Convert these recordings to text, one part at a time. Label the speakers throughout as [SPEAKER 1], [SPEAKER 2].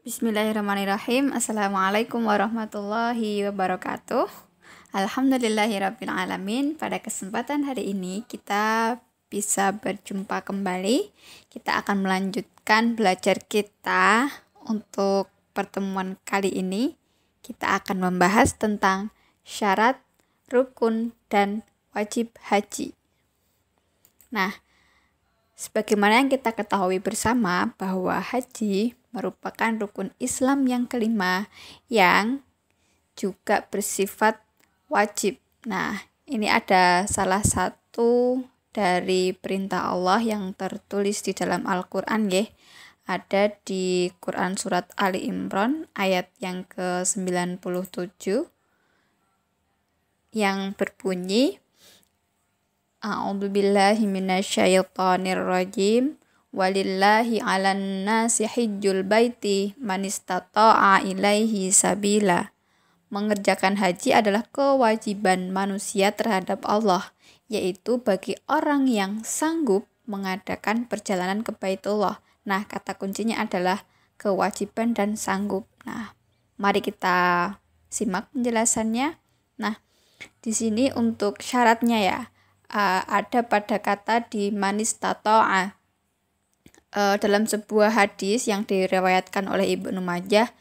[SPEAKER 1] Bismillahirrahmanirrahim. Assalamualaikum warahmatullahi wabarakatuh. Alhamdulillahirrabbilalamin. Pada kesempatan hari ini kita bisa berjumpa kembali. Kita akan melanjutkan belajar kita. Untuk pertemuan kali ini kita akan membahas tentang syarat, rukun, dan wajib haji. Nah, sebagaimana yang kita ketahui bersama bahwa haji merupakan rukun Islam yang kelima yang juga bersifat wajib. Nah, ini ada salah satu dari perintah Allah yang tertulis di dalam Al-Quran ya. Ada di Quran surat Ali Imran ayat yang ke-97 yang berbunyi A'udzubillahi minasyaitonirrajim. Walillahi 'alan nasi hijjul baiti man istata'a ilaihi sabila. Mengerjakan haji adalah kewajiban manusia terhadap Allah, yaitu bagi orang yang sanggup mengadakan perjalanan ke Baitullah. Nah, kata kuncinya adalah kewajiban dan sanggup. Nah, mari kita simak penjelasannya. Nah, di sini untuk syaratnya ya, ada pada kata di man istata'a. Dalam sebuah hadis yang diriwayatkan oleh Ibnu Majah,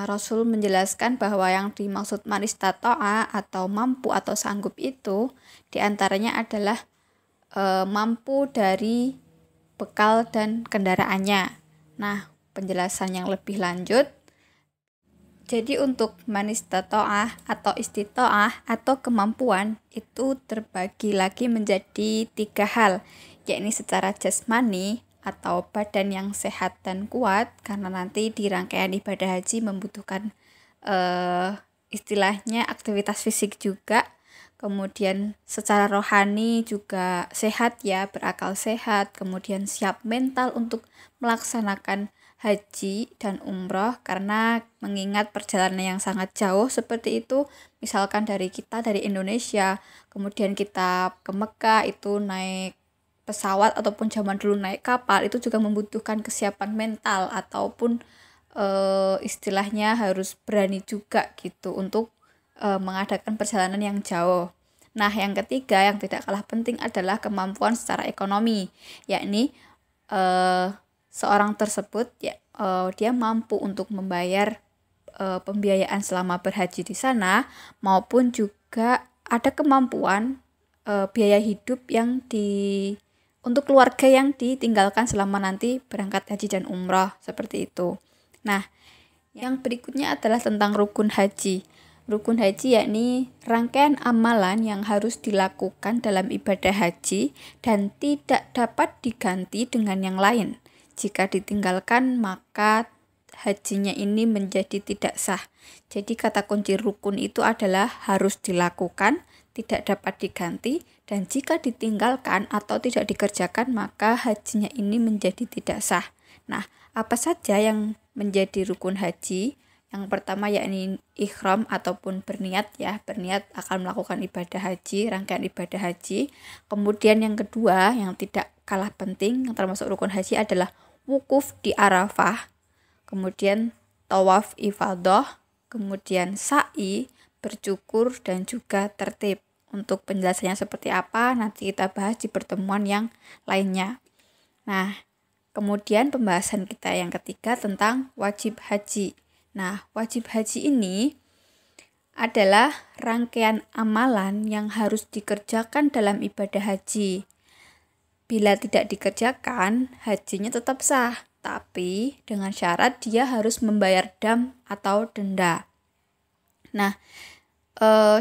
[SPEAKER 1] Rasul menjelaskan bahwa yang dimaksud man istata'a atau mampu atau sanggup itu diantaranya adalah mampu dari bekal dan kendaraannya. Nah, penjelasan yang lebih lanjut. Jadi untuk man istata'a atau istita'ah atau kemampuan itu terbagi lagi menjadi 3 hal, yakni secara jasmani atau badan yang sehat dan kuat, karena nanti di rangkaian ibadah haji membutuhkan istilahnya aktivitas fisik juga. Kemudian secara rohani juga sehat ya, berakal sehat, kemudian siap mental untuk melaksanakan haji dan umroh, karena mengingat perjalanan yang sangat jauh seperti itu, misalkan dari Indonesia, kemudian kita ke Mekah itu naik pesawat ataupun zaman dulu naik kapal, itu juga membutuhkan kesiapan mental ataupun istilahnya harus berani juga gitu untuk mengadakan perjalanan yang jauh. Nah, yang ketiga yang tidak kalah penting adalah kemampuan secara ekonomi, yakni seorang tersebut ya dia mampu untuk membayar pembiayaan selama berhaji di sana, maupun juga ada kemampuan biaya hidup yang untuk keluarga yang ditinggalkan selama nanti berangkat haji dan umrah, seperti itu. Nah, yang berikutnya adalah tentang rukun haji. Rukun haji yakni rangkaian amalan yang harus dilakukan dalam ibadah haji dan tidak dapat diganti dengan yang lain. Jika ditinggalkan, maka hajinya ini menjadi tidak sah. Jadi kata kunci rukun itu adalah harus dilakukan, tidak dapat diganti, dan jika ditinggalkan atau tidak dikerjakan, maka hajinya ini menjadi tidak sah. Nah, apa saja yang menjadi rukun haji? Yang pertama yakni ihram ataupun berniat ya, berniat akan melakukan ibadah haji, rangkaian ibadah haji. Kemudian yang kedua yang tidak kalah penting, yang termasuk rukun haji adalah wukuf di Arafah, kemudian tawaf ifadah, kemudian sa'i, bercukur, dan juga tertib. Untuk penjelasannya seperti apa nanti kita bahas di pertemuan yang lainnya. Nah, kemudian pembahasan kita yang ketiga tentang wajib haji. Nah, wajib haji ini adalah rangkaian amalan yang harus dikerjakan dalam ibadah haji. Bila tidak dikerjakan, hajinya tetap sah, tapi dengan syarat dia harus membayar dam atau denda. Nah,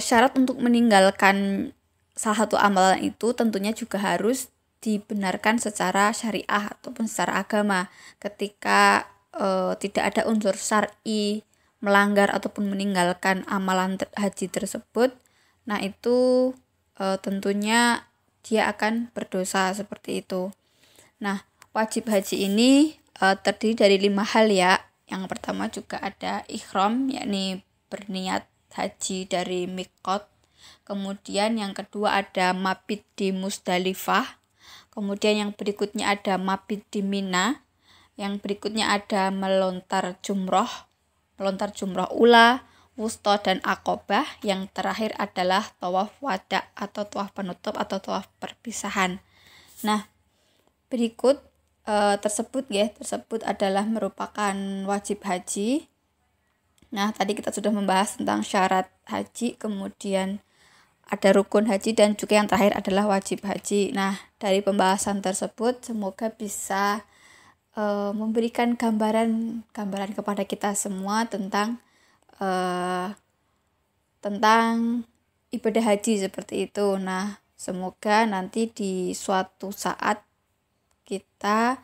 [SPEAKER 1] syarat untuk meninggalkan salah satu amalan itu tentunya juga harus dibenarkan secara syariah ataupun secara agama. Ketika tidak ada unsur syar'i melanggar ataupun meninggalkan amalan haji tersebut, nah itu tentunya dia akan berdosa seperti itu. Nah, wajib haji ini terdiri dari 5 hal ya. Yang pertama juga ada ihram, yakni berniat haji dari miqat. Kemudian yang kedua ada mabit di Musdalifah. Kemudian yang berikutnya ada mabit di Mina. Yang berikutnya ada melontar jumroh ula, wusta, dan akobah. Yang terakhir adalah tawaf wada atau tawaf penutup atau tawaf perpisahan. Nah, berikut tersebut adalah merupakan wajib haji. Nah, tadi kita sudah membahas tentang syarat haji, kemudian ada rukun haji, dan juga yang terakhir adalah wajib haji. Nah, dari pembahasan tersebut semoga bisa memberikan gambaran kepada kita semua tentang ibadah haji seperti itu. Nah, semoga nanti di suatu saat kita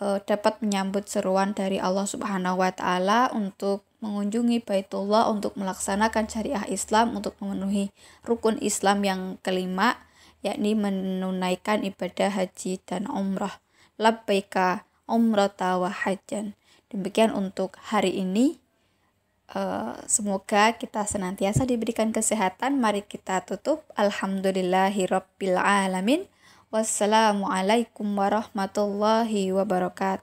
[SPEAKER 1] dapat menyambut seruan dari Allah Subhanahu wa Ta'ala untuk mengunjungi Baitullah, untuk melaksanakan syariah Islam, untuk memenuhi rukun Islam yang kelima, yakni menunaikan ibadah haji dan umrah. Labbaika umrata wa hajjan. Demikian untuk hari ini. Semoga kita senantiasa diberikan kesehatan. Mari kita tutup. Alhamdulillahirabbil alamin. Wassalamualaikum warahmatullahi wabarakatuh.